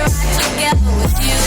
together with you.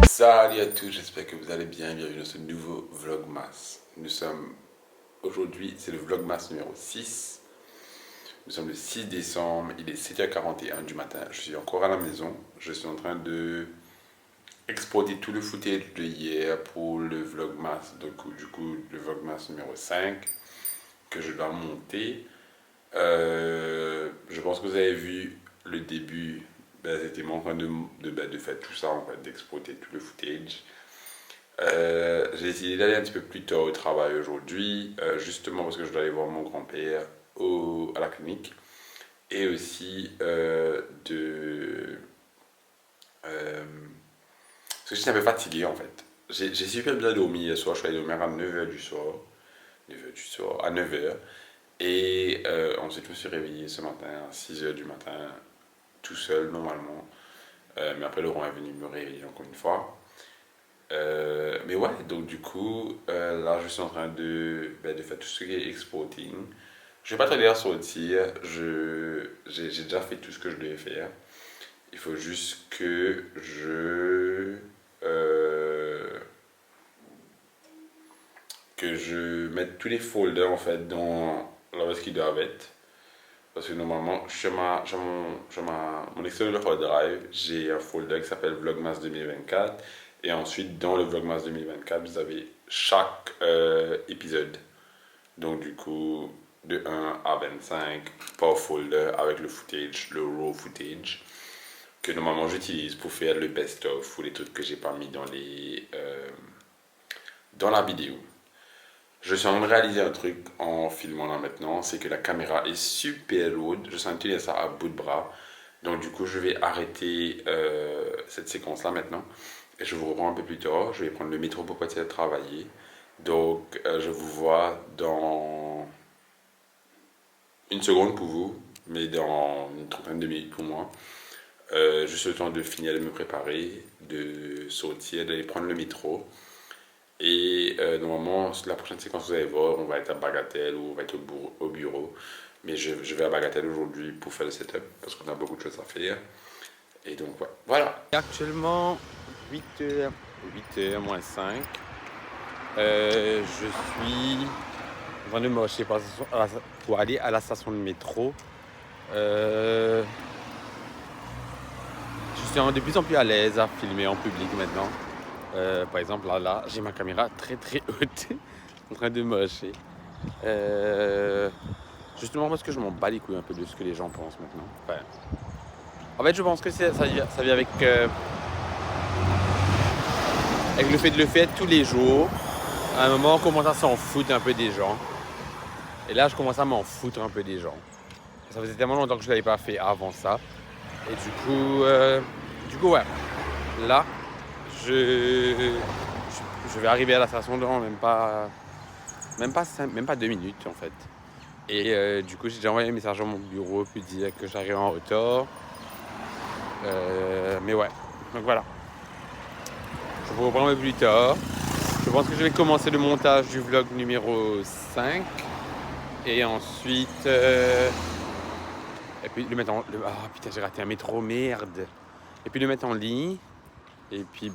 Salut à tous, j'espère que vous allez bien, bienvenue dans ce nouveau Vlogmas. Aujourd'hui, c'est le Vlogmas numéro 6. Nous sommes le 6 décembre, il est 7h41 du matin, je suis encore à la maison. Je suis en train de exporter tout le footage de hier pour le Vlogmas, donc du coup le Vlogmas numéro 5 que je dois monter. Je pense que vous avez vu le début. C'était moi en train de faire tout ça, en fait, d'exporter tout le footage. J'ai décidé d'aller un petit peu plus tard au travail aujourd'hui, justement parce que je dois aller voir mon grand-père à la clinique. Et aussi parce que j'étais un peu fatigué en fait. J'ai super bien dormi hier soir, je suis allé dormir à 9h du soir. À 9h. Et ensuite je me suis réveillé ce matin à 6h du matin, tout seul normalement, mais après Laurent est venu me réveiller encore une fois. Mais ouais, donc du coup là je suis en train de faire tout ce qui est exporting. Je vais pas tarder à sortir, j'ai déjà fait tout ce que je devais faire. Il faut juste que je mette tous les folders en fait dans là où est-ce qu'ils doivent être. Parce que normalement, sur mon external hard drive, j'ai un folder qui s'appelle Vlogmas 2024. Et ensuite, dans le Vlogmas 2024, vous avez chaque épisode. Donc, du coup, de 1 à 25 par folder avec le footage, le raw footage, que normalement j'utilise pour faire le best-of ou les trucs que j'ai pas mis dans la vidéo. Je suis en train de réaliser un truc en filmant là maintenant, c'est que la caméra est super lourde, je suis en train de tenir ça à bout de bras. Donc du coup je vais arrêter cette séquence là maintenant et je vous reprends un peu plus tard. Je vais prendre le métro pour partir travailler. Donc je vous vois dans une seconde pour vous, mais dans une trentaine de minutes pour moi. Juste le temps de finir de me préparer, de sortir, d'aller prendre le métro. Et normalement, la prochaine séquence que vous allez voir, on va être à Bagatelle ou on va être au bureau. Mais je vais à Bagatelle aujourd'hui pour faire le setup parce qu'on a beaucoup de choses à faire. Et donc ouais, voilà. Actuellement, 8h moins 5. Je suis en train de marcher pour aller à la station de métro. Je suis de plus en plus à l'aise à filmer en public maintenant. Par exemple, là, j'ai ma caméra très très haute en train de marcher. Justement parce que je m'en bats les couilles un peu de ce que les gens pensent maintenant. Enfin, en fait, je pense que ça vient avec le fait de le faire tous les jours. À un moment, on commence à s'en foutre un peu des gens. Et là, je commence à m'en foutre un peu des gens. Ça faisait tellement longtemps que je ne l'avais pas fait avant ça. Et du coup, ouais. Là, je vais arriver à la station dans même pas 2 minutes en fait. Et du coup j'ai déjà envoyé un message à mon bureau pour dire que j'arrive en retard. Mais ouais, donc voilà. Je vous reprends un peu plus tard. Je pense que je vais commencer le montage du vlog numéro 5. Et ensuite... et puis le mettre en... Ah putain, j'ai raté un métro, merde. Et puis le mettre en ligne. Et puis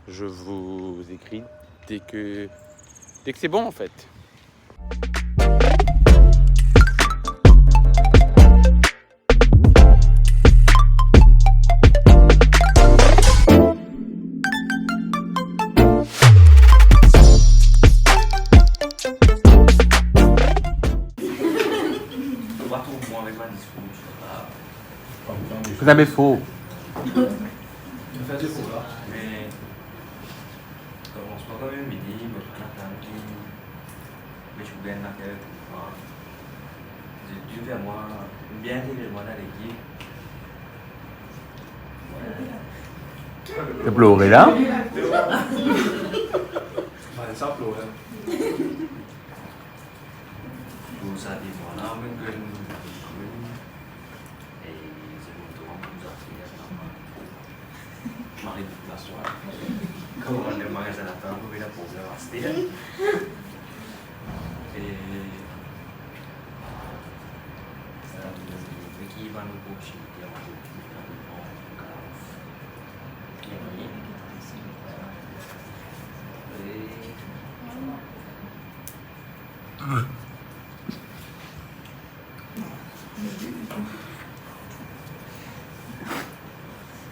je vous écris dès que c'est bon en fait. Vous avez faux. Mais commence pas quand même midi, mais je suis bien dans quel j'ai dû faire moi bien intégré-moi dans l'équipe. T'as pleuré là? Ça pleure. Tout ça dit moi là, mais que et c'est mon tour pour nous appeler. Marie de la soirée. Como le magasin d'attente, oui, là, pour rester. Et aqui vai no pontinho, que é uma coisa que fica no carro. E aí,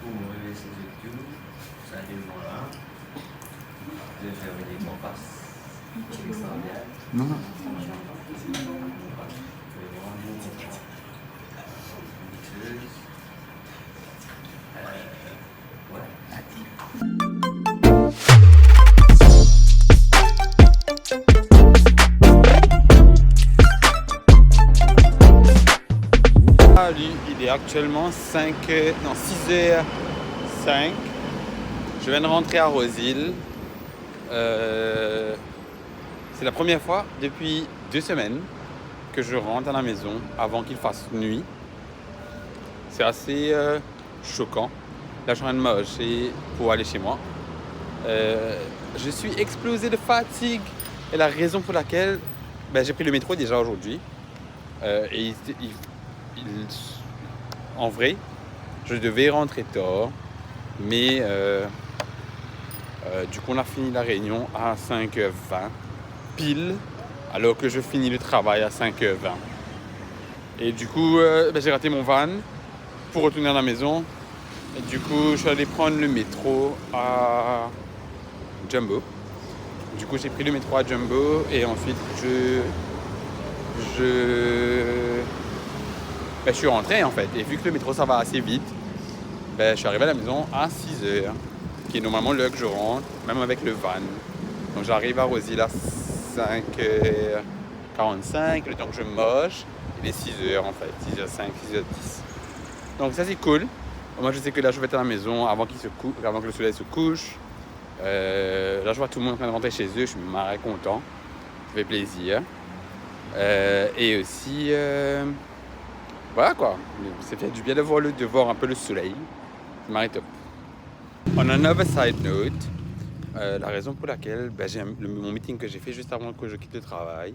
vamos ver esses aqui, saiu lá. Deixa eu ver como faz. Non, non. Salut, il est actuellement 6h05. Je viens de rentrer à Roseville. C'est la première fois depuis 2 semaines que je rentre à la maison avant qu'il fasse nuit. C'est assez choquant. Là, je suis en train de marcher pour aller chez moi. Je suis explosé de fatigue. Et la raison pour laquelle j'ai pris le métro déjà aujourd'hui. En vrai, je devais rentrer tard. Mais du coup, on a fini la réunion à 5h20. Pile, alors que je finis le travail à 5h20. Et du coup, j'ai raté mon van pour retourner à la maison. Et du coup, je suis allé prendre le métro à Jumbo. Du coup, j'ai pris le métro à Jumbo et ensuite, je suis rentré en fait. Et vu que le métro, ça va assez vite, je suis arrivé à la maison à 6h, qui est normalement l'heure que je rentre, même avec le van. Donc, j'arrive à Roseville à 5h45, le temps que je mange, il est 6h en fait, 6h05, 6h10. Donc ça c'est cool. Moi je sais que là je vais être à la maison avant que le soleil se couche. Là je vois tout le monde en train de rentrer chez eux, je suis marré content, ça fait plaisir. Et aussi, voilà quoi, ça fait du bien de voir un peu le soleil, c'est marré top. On another side note, la raison pour laquelle mon meeting que j'ai fait juste avant que je quitte le travail,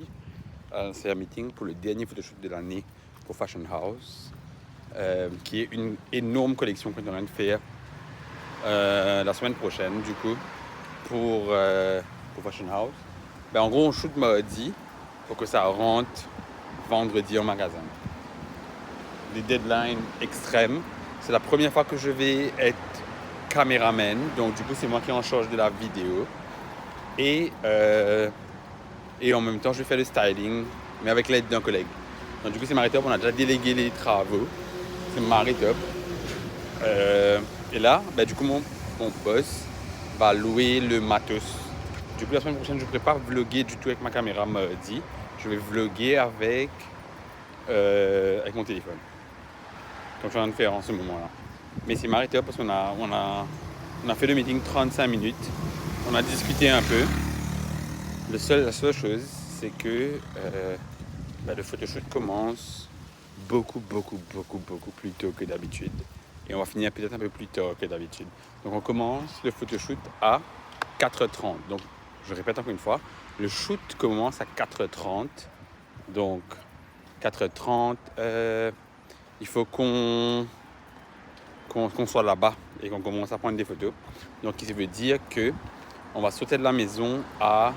c'est un meeting pour le dernier photoshoot de l'année pour Fashion House, qui est une énorme collection qu'on est en train de faire la semaine prochaine du coup pour Fashion House. En gros on shoot mardi pour que ça rentre vendredi en magasin. Des deadlines extrêmes. C'est la première fois que je vais être caméraman, donc du coup c'est moi qui est en charge de la vidéo et en même temps je vais faire le styling mais avec l'aide d'un collègue. Donc du coup c'est marré top, on a déjà délégué les travaux, c'est marré top. Et là du coup mon boss va louer le matos. Du coup la semaine prochaine je ne pourrai pas vlogger du tout avec ma caméra mardi, je vais vlogger avec mon téléphone comme je suis en train de faire en ce moment là. Mais c'est marré top parce qu'on a fait le meeting 35 minutes. On a discuté un peu. La seule chose, c'est que le photoshoot commence beaucoup plus tôt que d'habitude. Et on va finir peut-être un peu plus tard que d'habitude. Donc on commence le photoshoot à 4h30. Donc je répète encore une fois, le shoot commence à 4h30. Donc 4h30, il faut qu'on soit là-bas et qu'on commence à prendre des photos. Donc, ça veut dire qu'on va sauter de la maison à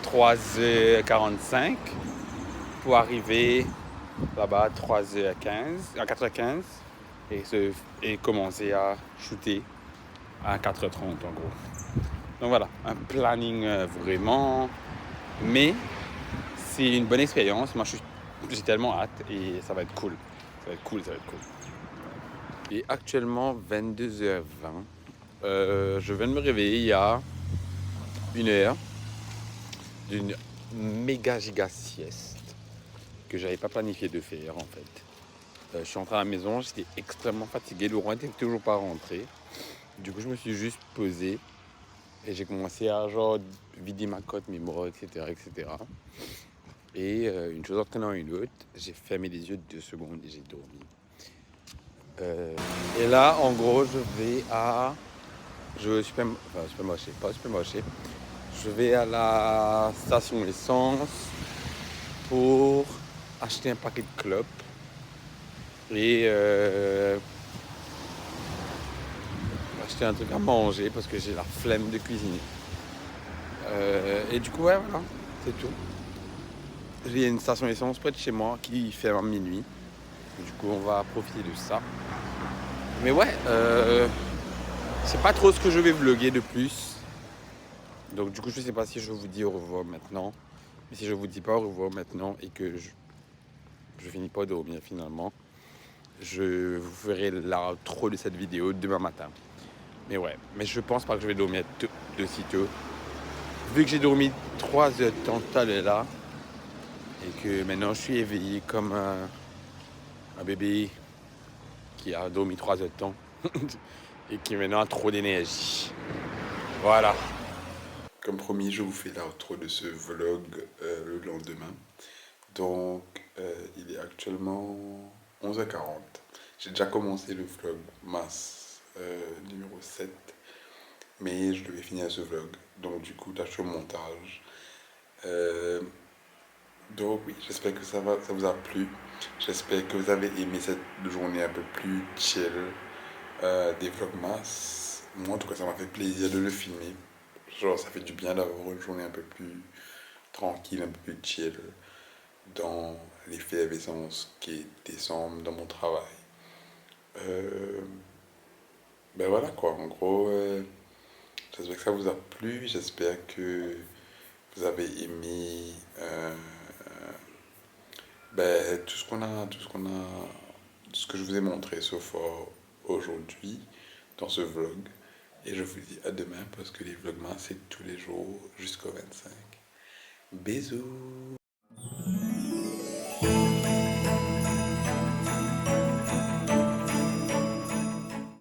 3h45 pour arriver là-bas à 3h15, à 4h15 et commencer à shooter à 4h30 en gros. Donc voilà, un planning vraiment, mais c'est une bonne expérience. Moi, j'ai tellement hâte et ça va être cool. Ça va être cool. Il est actuellement 22h20. Je viens de me réveiller il y a 1 heure d'une méga giga sieste que j'avais pas planifié de faire en fait. Je suis rentré à la maison, j'étais extrêmement fatigué. Laurent n'était toujours pas rentré. Du coup, je me suis juste posé et j'ai commencé à vider ma cote, mes bras, etc. Et une chose entraînant une autre, j'ai fermé les yeux 2 secondes et j'ai dormi. Et là, en gros, je vais à supermarché, pas supermarché. Je vais à la station essence pour acheter un paquet de clopes et acheter un truc à manger parce que j'ai la flemme de cuisiner. Et du coup, ouais, voilà, c'est tout. Il y a une station essence près de chez moi qui ferme à minuit. Du coup, on va profiter de ça. Mais ouais, c'est pas trop ce que je vais vlogger de plus. Donc du coup, je sais pas si je vous dis au revoir maintenant. Mais si je vous dis pas au revoir maintenant et que je finis pas de dormir finalement, je vous ferai l'intro de cette vidéo demain matin. Mais ouais, mais je pense pas que je vais dormir de sitôt. Vu que j'ai dormi 3 heures de temps tout à l'heure là, et que maintenant je suis éveillé comme un bébé qui a dormi 3 heures de temps et qui maintenant a trop d'énergie. Voilà. Comme promis, je vous fais l'outro de ce vlog le lendemain. Donc, il est actuellement 11h40. J'ai déjà commencé le vlog masse numéro 7, mais je devais finir ce vlog. Donc, du coup, là, je suis au montage. Donc, oui, j'espère que ça vous a plu. J'espère que vous avez aimé cette journée un peu plus chill des vlogmas. Moi, en tout cas, ça m'a fait plaisir de le filmer. Genre, ça fait du bien d'avoir une journée un peu plus tranquille, un peu plus chill dans l'effervescence qui est décembre dans mon travail. Euh, ben voilà quoi, en gros, j'espère que ça vous a plu, j'espère que vous avez aimé tout ce que je vous ai montré so far aujourd'hui dans ce vlog. Et je vous dis à demain parce que les vlogmas c'est tous les jours jusqu'au 25. Bisous!